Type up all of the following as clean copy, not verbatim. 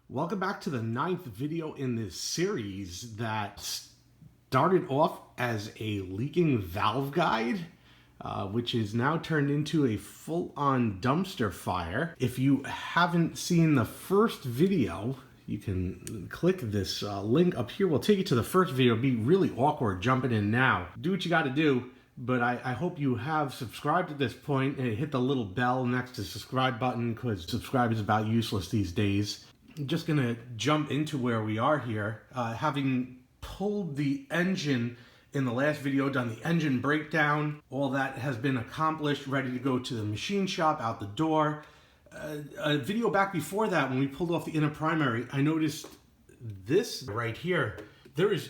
Welcome back to the 9th video in this series that started off as a leaking valve guide, which is now turned into a full-on dumpster fire. If you haven't seen the first video, you can click this link up here. We'll take you to the first video. It'll be really awkward jumping in now. Do what you got to do. But I hope you have subscribed at this point and hit the little bell next to the subscribe button, because subscribe is about useless these days. I'm just going to jump into where we are here. Having pulled the engine in the last video, done the engine breakdown, all that has been accomplished, ready to go to the machine shop, out the door. A video back before that, when we pulled off the inner primary, I noticed this right here. There is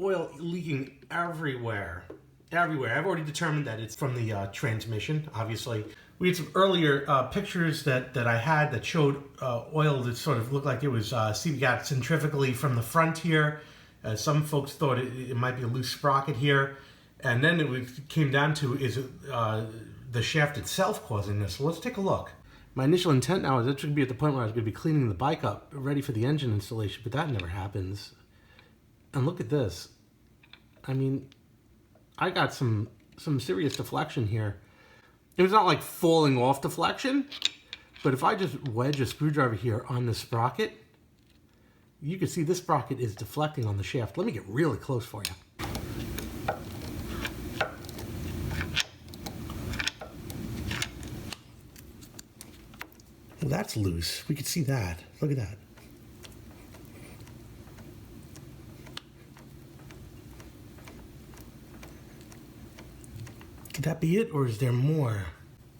oil leaking everywhere. Everywhere. I've already determined that it's from the transmission, obviously. We had some earlier pictures that I had that showed oil that sort of looked like it was seeping out centrifugally from the front here. Some folks thought it might be a loose sprocket here. And then it came down to, is it the shaft itself causing this? So let's take a look. My initial intent now is that should be at the point where I was going to be cleaning the bike up, ready for the engine installation, but that never happens. And look at this. I mean, I got some serious deflection here. It was not like falling off deflection, but if I just wedge a screwdriver here on the sprocket, you can see this sprocket is deflecting on the shaft. Let me get really close for you. Well, that's loose. We could see that. Look at that. Could that be it, or is there more?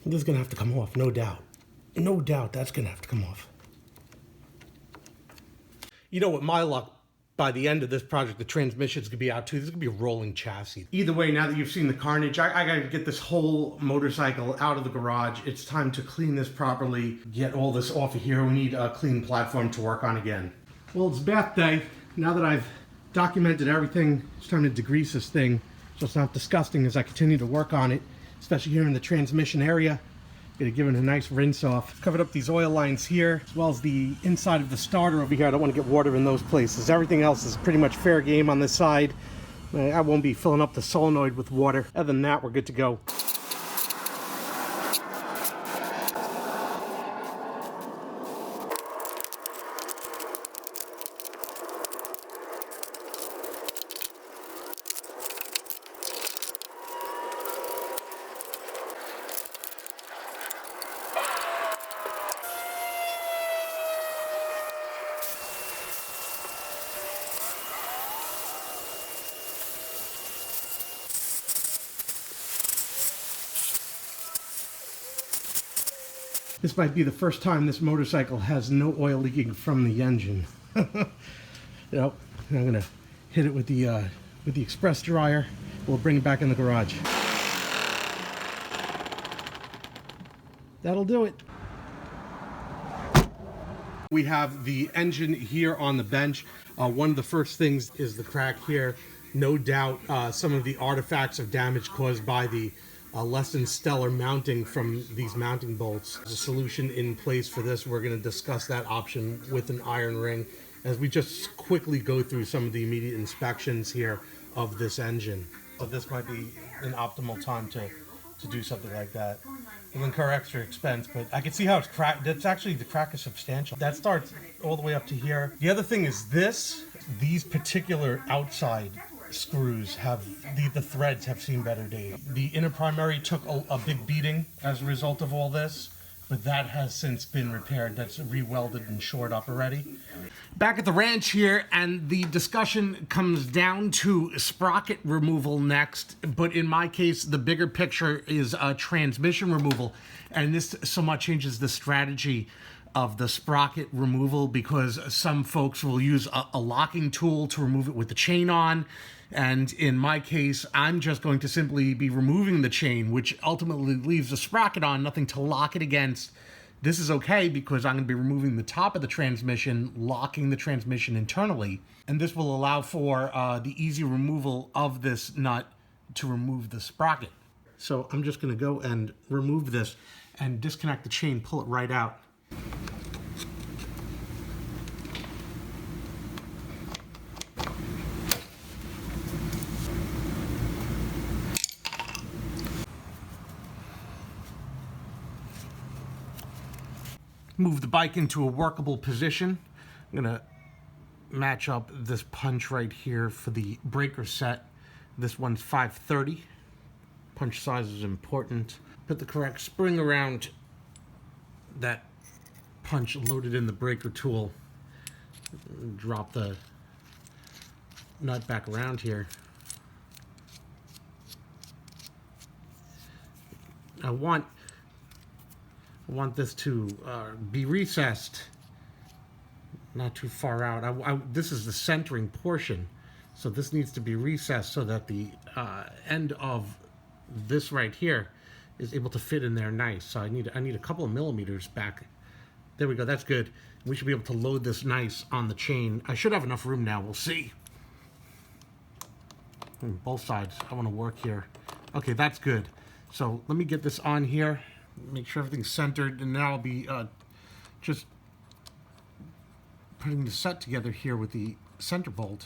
This is gonna have to come off, no doubt. No doubt that's gonna have to come off. You know, with my luck, by the end of this project, the transmission's gonna be out too. This is gonna be a rolling chassis. Either way, now that you've seen the carnage, I gotta get this whole motorcycle out of the garage. It's time to clean this properly, get all this off of here. We need a clean platform to work on again. Well, it's bath day. Now that I've documented everything, it's time to degrease this thing so it's not disgusting as I continue to work on it, especially here in the transmission area. Gonna give it a nice rinse off. Covered up these oil lines here, as well as the inside of the starter over here. I don't want to get water in those places. Everything else is pretty much fair game on this side. I won't be filling up the solenoid with water. Other than that, we're good to go. This might be the first time this motorcycle has no oil leaking from the engine. You know, I'm gonna hit it with the express dryer. We'll bring it back in the garage. That'll do it. We have the engine here on the bench. One of the first things is the crack here. No doubt some of the artifacts of damage caused by the less than stellar mounting from these mounting bolts. There's a solution in place for this. We're going to discuss that option with an iron ring as we just quickly go through some of the immediate inspections here of this engine. So this might be an optimal time to do something like that. It'll incur extra expense, but I can see how it's cracked. That's actually, the crack is substantial. That starts all the way up to here. The other thing is these particular outside screws have, the threads have seen better days. The inner primary took a big beating as a result of all this, but that has since been repaired. That's re-welded and shored up already. Back at the ranch here, and the discussion comes down to sprocket removal next, but in my case, the bigger picture is transmission removal, and this somewhat changes the strategy of the sprocket removal, because some folks will use a locking tool to remove it with the chain on. And in my case, I'm just going to simply be removing the chain, which ultimately leaves the sprocket on, nothing to lock it against. This is okay because I'm going to be removing the top of the transmission, locking the transmission internally. And this will allow for the easy removal of this nut to remove the sprocket. So I'm just going to go and remove this and disconnect the chain, pull it right out. move the bike into a workable position. I'm gonna match up this punch right here for the breaker set. This one's 530. Punch size is important. Put the correct spring around that punch loaded in the breaker tool. Drop the nut back around here. I want this to be recessed, not too far out. This is the centering portion, so this needs to be recessed so that the end of this right here is able to fit in there nice. So I need a couple of millimeters back. There we go. That's good. We should be able to load this nice on the chain. I should have enough room now. We'll see. Both sides. I want to work here. Okay, that's good. So let me get this on here. Make sure everything's centered, and now I'll be just putting the set together here with the center bolt.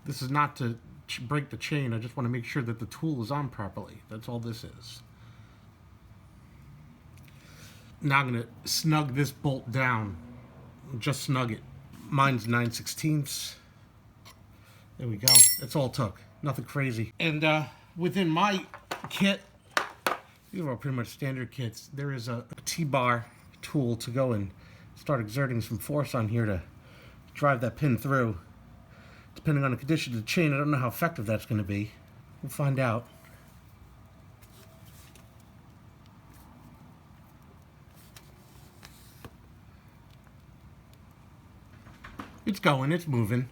This is not to break the chain. I just want to make sure that the tool is on properly. That's all this is. Now I'm going to snug this bolt down. Just snug it. Mine's 9/16. There we go. That's all it took. Nothing crazy. And within my kit, these are all pretty much standard kits. There is a T-bar tool to go and start exerting some force on here to drive that pin through. Depending on the condition of the chain, I don't know how effective that's going to be. We'll find out. It's going, it's moving.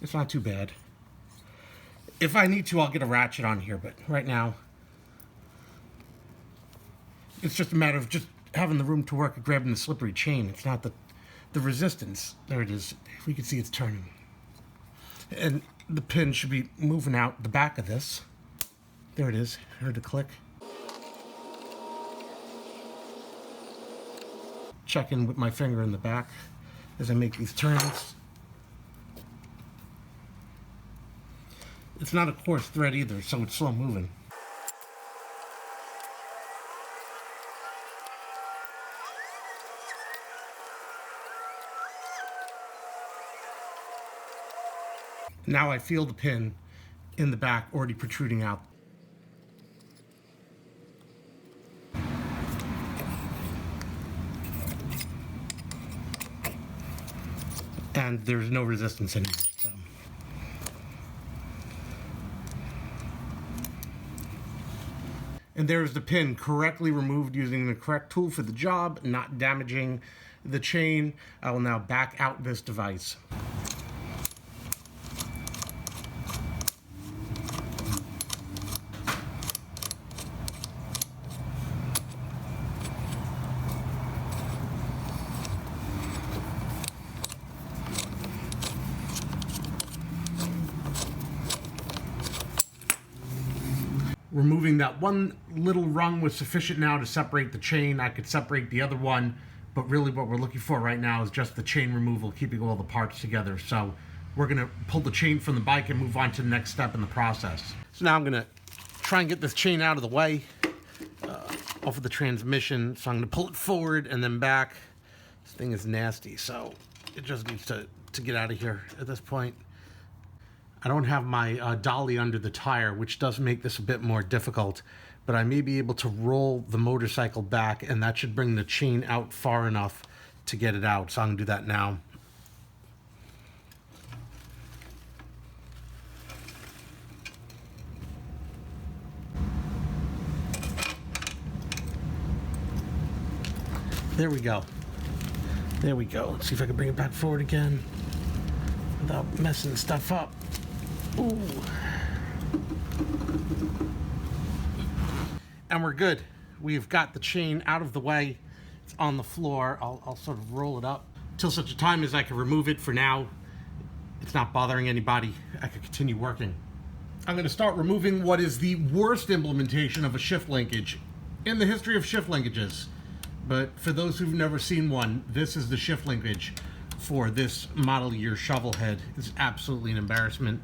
It's not too bad. If I need to, I'll get a ratchet on here, but right now, it's just a matter of just having the room to work at grabbing the slippery chain. It's not the resistance. There it is. We can see it's turning. And the pin should be moving out the back of this. There it is. Heard the click. Check in with my finger in the back as I make these turns. It's not a coarse thread either, so it's slow moving. Now I feel the pin in the back already protruding out. And there's no resistance in it. So. And there's the pin correctly removed using the correct tool for the job, not damaging the chain. I will now back out this device. Removing that one little rung was sufficient now to separate the chain. I could separate the other one, but really what we're looking for right now is just the chain removal, keeping all the parts together. So we're gonna pull the chain from the bike and move on to the next step in the process. So now I'm gonna try and get this chain out of the way off of the transmission. So I'm gonna pull it forward and then back. This thing is nasty, so it just needs to get out of here at this point. I don't have my dolly under the tire, which does make this a bit more difficult, but I may be able to roll the motorcycle back, and that should bring the chain out far enough to get it out. So I'm gonna do that now. There we go. There we go. Let's see if I can bring it back forward again without messing stuff up. Ooh. And we're good. We've got the chain out of the way. It's on the floor. I'll sort of roll it up till such a time as I can remove it. For now, it's not bothering anybody. I can continue working. I'm going to start removing what is the worst implementation of a shift linkage in the history of shift linkages. But for those who've never seen one, this is the shift linkage for this model year Shovelhead. It's absolutely an embarrassment.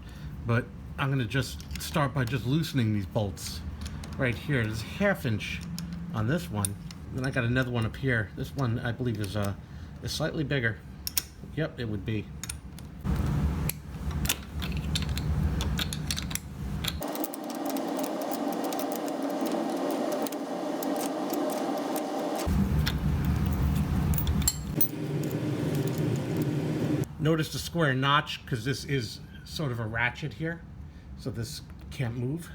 But I'm going to just start by just loosening these bolts right here. There's a 1/2 inch on this one. Then I got another one up here. This one, I believe, is slightly bigger. Yep, it would be. Notice the square notch, because this is sort of a ratchet here, so this can't move.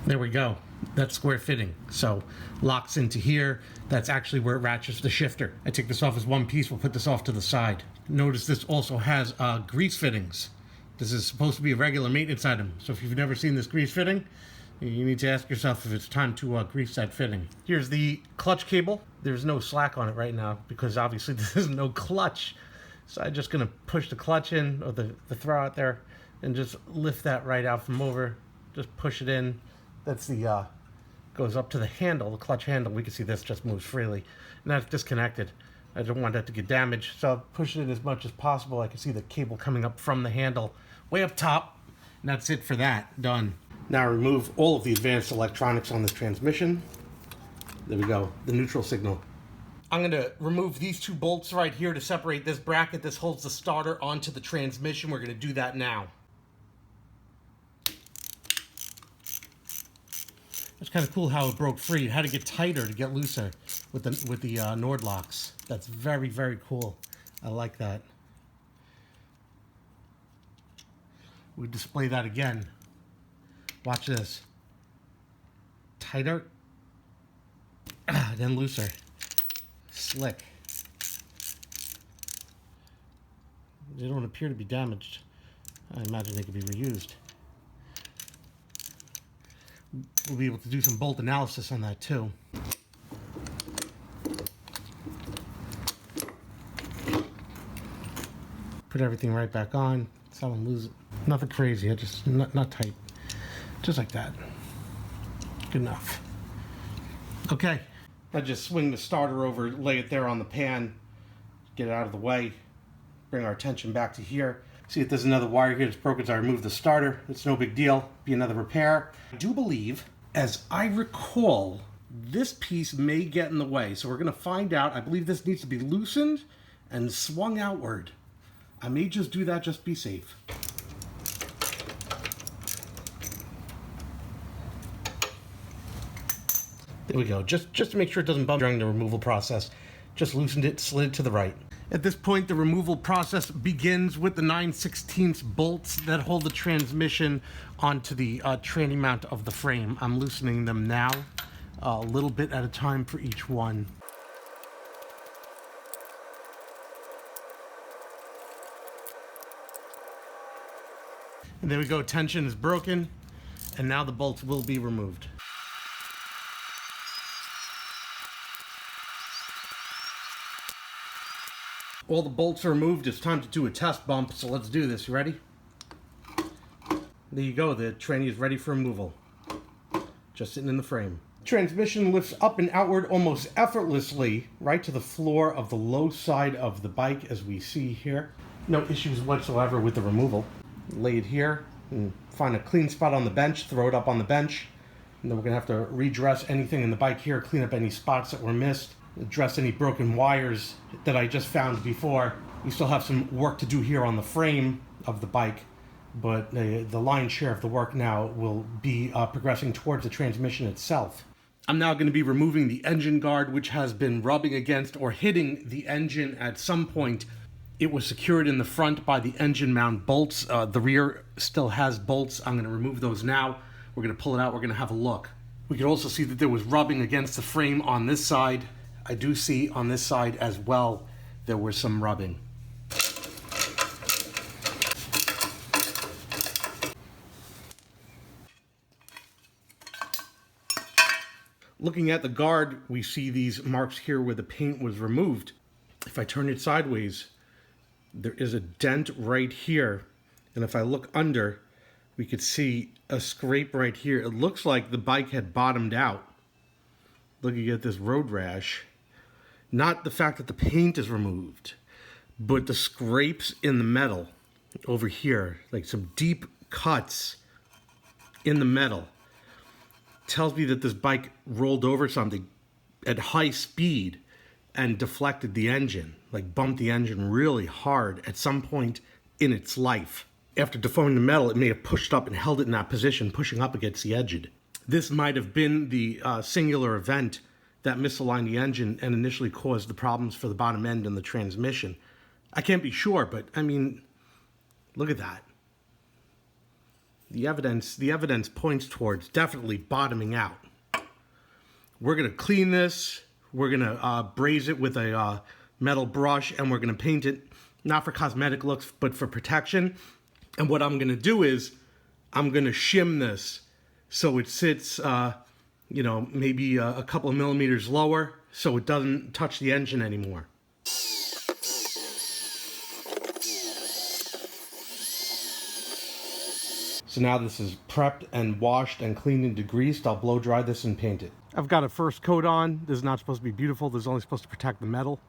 There we go. That's square fitting. So locks into here. That's actually where it ratchets the shifter. I take this off as one piece. We'll put this off to the side. Notice this also has grease fittings. This is supposed to be a regular maintenance item. So if you've never seen this grease fitting, you need to ask yourself if it's time to grease that fitting. Here's the clutch cable. There's no slack on it right now because obviously there's no clutch. So I'm just gonna push the clutch in, or the throw out there, and just lift that right out from over. Just push it in. That's the, goes up to the handle, the clutch handle. We can see this just moves freely. And that's disconnected. I don't want that to get damaged, so I'll push it in as much as possible. I can see the cable coming up from the handle, way up top. And that's it for that, done. Now remove all of the advanced electronics on this transmission. There we go, the neutral signal. I'm gonna remove these two bolts right here to separate this bracket. This holds the starter onto the transmission. We're gonna do that now. It's kind of cool how it broke free. It had to get tighter to get looser with the Nord locks. That's very, very cool. I like that. We display that again. Watch this. Tighter, then looser. Slick. They don't appear to be damaged. I imagine they could be reused. We'll be able to do some bolt analysis on that too. Put everything right back on so I don't lose it. Nothing crazy, I just not tight. Just like that. Good enough. Okay, I just swing the starter over, lay it there on the pan, get it out of the way, bring our attention back to here. See if there's another wire here that's broken, so I remove the starter. It's no big deal, be another repair. I do believe, as I recall, this piece may get in the way, so we're gonna find out. I believe this needs to be loosened and swung outward. I may just do that, just be safe. There we go, just to make sure it doesn't bump during the removal process. Just loosened it, slid it to the right. At this point, the removal process begins with the 9/16 bolts that hold the transmission onto the tranny mount of the frame. I'm loosening them now, a little bit at a time for each one. And there we go, tension is broken, and now the bolts will be removed. All the bolts are removed. It's time to do a test bump, so let's do this. You ready? There you go. The tranny is ready for removal. Just sitting in the frame. Transmission lifts up and outward almost effortlessly right to the floor of the low side of the bike, as we see here. No issues whatsoever with the removal. Lay it here and find a clean spot on the bench, throw it up on the bench. And then we're going to have to redress anything in the bike here, clean up any spots that were missed, address any broken wires that I just found before. We still have some work to do here on the frame of the bike, but the lion's share of the work now will be progressing towards the transmission itself. I'm now going to be removing the engine guard, which has been rubbing against or hitting the engine at some point. It was secured in the front by the engine mount bolts. The rear still has bolts. I'm going to remove those now. We're going to pull it out. We're going to have a look. We could also see that there was rubbing against the frame on this side. I do see on this side as well there was some rubbing. Looking at the guard, we see these marks here where the paint was removed. If I turn it sideways, there is a dent right here, And if I look under, we could see a scrape right here. It looks like the bike had bottomed out. Looking at this road rash. Not the fact that the paint is removed, but the scrapes in the metal over here, like some deep cuts in the metal, tells me that this bike rolled over something at high speed and deflected the engine, like bumped the engine really hard at some point in its life. After deforming the metal, it may have pushed up and held it in that position, pushing up against the edge. This might have been the singular event that misaligned the engine and initially caused the problems for the bottom end and the transmission. I can't be sure, but I mean, look at that. The evidence points towards definitely bottoming out. We're gonna clean this. We're gonna braze it with a metal brush, and we're gonna paint it, not for cosmetic looks, but for protection. And what I'm gonna do is, I'm gonna shim this so it sits, maybe a couple of millimeters lower, so it doesn't touch the engine anymore. So now this is prepped and washed and cleaned and degreased. I'll blow dry this and paint it. I've got a first coat on. This is not supposed to be beautiful. This is only supposed to protect the metal.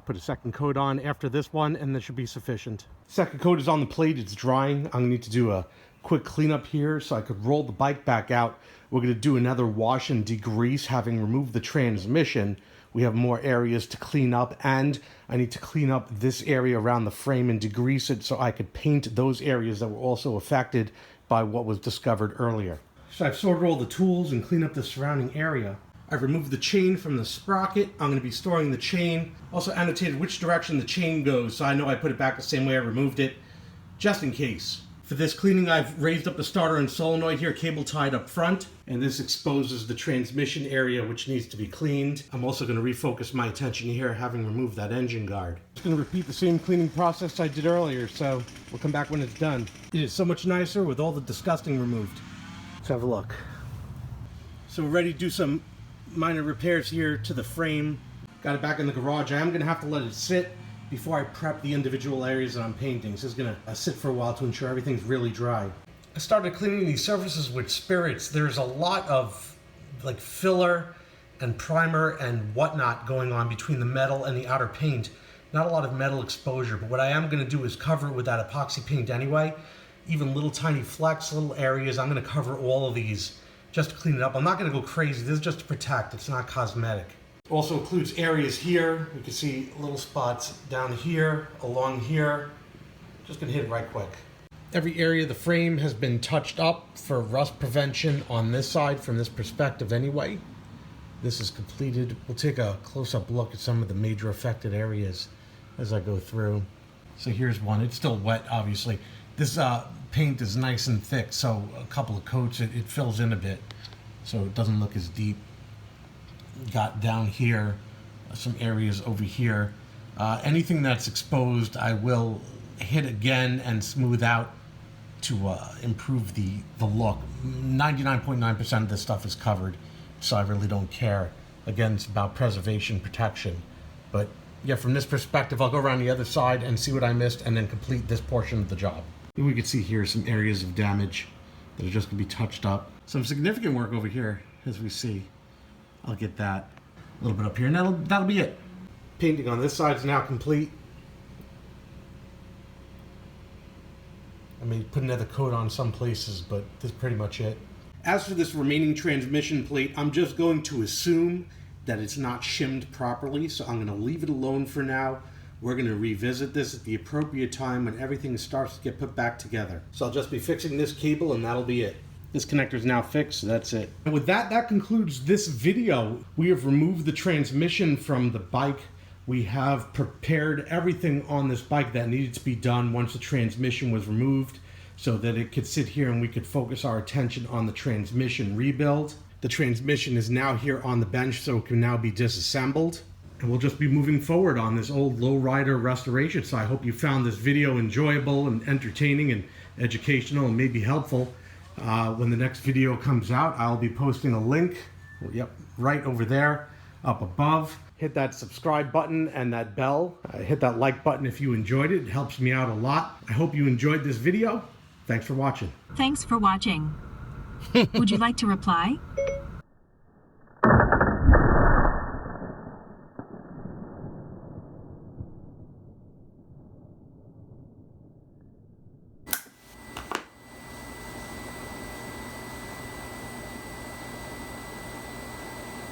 Put a second coat on after this one, and this should be sufficient. Second coat is on the plate. It's drying. I'm gonna need to do a quick cleanup here so I could roll the bike back out. We're gonna do another wash and degrease. Having removed the transmission, we have more areas to clean up, and I need to clean up this area around the frame and degrease it so I could paint those areas that were also affected by what was discovered earlier. So I've sorted all the tools and cleaned up the surrounding area. I've removed the chain from the sprocket. I'm going to be storing the chain. Also annotated which direction the chain goes, so I know I put it back the same way I removed it, just in case. For this cleaning, I've raised up the starter and solenoid here, cable tied up front, and this exposes the transmission area, which needs to be cleaned. I'm also going to refocus my attention here, having removed that engine guard. I'm just going to repeat the same cleaning process I did earlier, so we'll come back when it's done. It is so much nicer with all the disgusting removed. Let's have a look. So we're ready to do some minor repairs here to the frame. Got it back in the garage. I am going to have to let it sit before I prep the individual areas that I'm painting. So it's going to sit for a while to ensure everything's really dry. I started cleaning these surfaces with spirits. There's a lot of like filler and primer and whatnot going on between the metal and the outer paint. Not a lot of metal exposure, but what I am going to do is cover it with that epoxy paint anyway. Even little tiny flecks, little areas, I'm going to cover all of these just to clean it up. I'm not going to go crazy. This is just to protect. It's not cosmetic. Also includes areas here. You can see little spots down here, along here. Just going to hit it right quick. Every area of the frame has been touched up for rust prevention on this side from this perspective anyway. This is completed. We'll take a close-up look at some of the major affected areas as I go through. So here's one. It's still wet, obviously. This paint is nice and thick, so a couple of coats, it fills in a bit, so it doesn't look as deep. Got down here, some areas over here. Anything that's exposed, I will hit again and smooth out to improve the look. 99.9% of this stuff is covered, so I really don't care. Again, it's about preservation, protection. But yeah, from this perspective, I'll go around the other side and see what I missed and then complete this portion of the job. We can see here some areas of damage that are just going to be touched up. Some significant work over here, as we see. I'll get that a little bit up here, and that'll be it. Painting on this side is now complete. I may put another coat on some places, but this is pretty much it. As for this remaining transmission plate, I'm just going to assume that it's not shimmed properly, so I'm going to leave it alone for now. We're going to revisit this at the appropriate time when everything starts to get put back together. So I'll just be fixing this cable and that'll be it. This connector is now fixed, so that's it. And with that, that concludes this video. We have removed the transmission from the bike. We have prepared everything on this bike that needed to be done once the transmission was removed so that it could sit here and we could focus our attention on the transmission rebuild. The transmission is now here on the bench, so it can now be disassembled. And we'll just be moving forward on this old Lowrider restoration. So I hope you found this video enjoyable and entertaining and educational and maybe helpful. When the next video comes out, I'll be posting a link, right over there, up above. Hit that subscribe button and that bell. Hit that like button if you enjoyed it. It helps me out a lot. I hope you enjoyed this video. Thanks for watching. Thanks for watching. Would you like to reply?